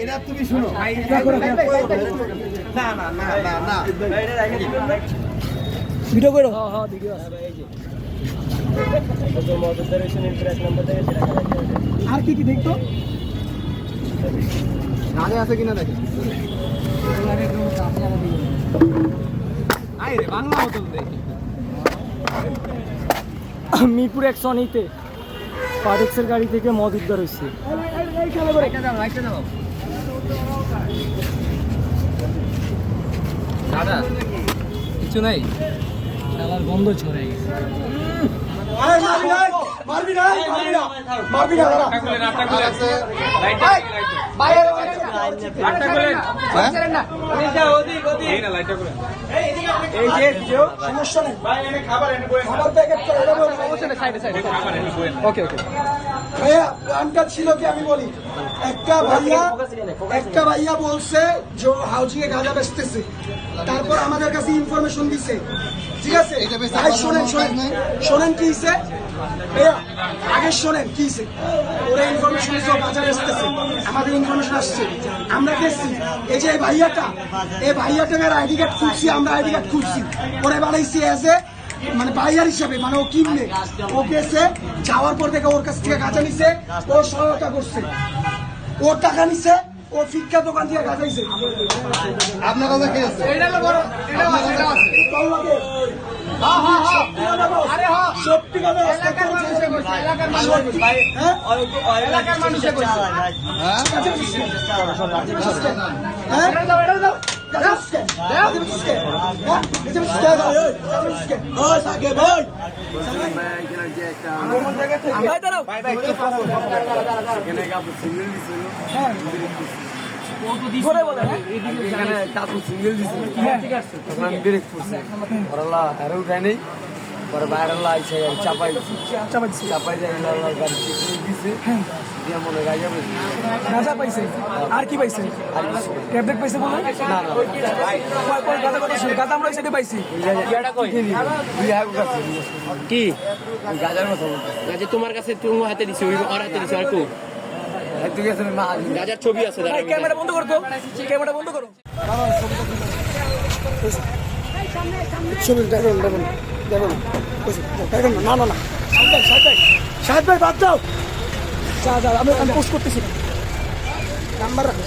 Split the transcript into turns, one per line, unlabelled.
এটা তুমি শুনো না না না না না
ভিডিও করো আর কি কি দেখতো
আগে আছে কিনা দেখি আরে বাংলা বোতল দেখি
মিরপুর 100 পারেক্সের গাড়ি থেকে মদ উদ্ধার হয়েছে।
দাদা কিছু নাই
খেলার বন্ধ ছড়ে গেছে।
ছিল কি আমি বলি একটা ভাইয়া বলছে যে হাউজিং এ গাঁজা বেচতেছে, তারপর আমাদের কাছে ইনফরমেশন দিছে, ঠিক আছে ভাই শোনেন শোনেন কি হইছে আগে শোনেন কি হইছে, ওরা ইনফরমেশন দিছে গাঁজা বেচতেছে, আমাদের ইনফরমেশন আসছে, আমরা গেছি এই যে এই ভাইয়াটার আইডি কার্ড খুলছি, আমরা আইডি কার্ড খুলছি, ওরা বানাইছি এজ এ মানে বাইয়ার হিসাবে, মানে ও কিনলে ও গেছে, যাওয়ার পর থেকে ওর কাছ থেকে গাঁজা নিছে, ও সহায়তা করছে, ওর টাকা নিছে, ও ফিক্কা দোকান থেকে গাঁজাইছে।
আপনার কথা কি আছে
সত্যি কথা
আর কি পাইছে? ট্যাবলেট পাইছে বলে গাঁজা আমরা সাইডে পাইছি।
কি গাজার কথা গাজা তোমার কাছে তুমি হাতে দিছো ওর হাতে দিছো আর কেউ গাজার ছবি আছে
ক্যামেরা বন্ধ করো তো, ক্যামেরা বন্ধ করো।
শাহেদ ভাই বাদ দাও,
আমি পোস্ট করতেছি নাম্বার রাখো।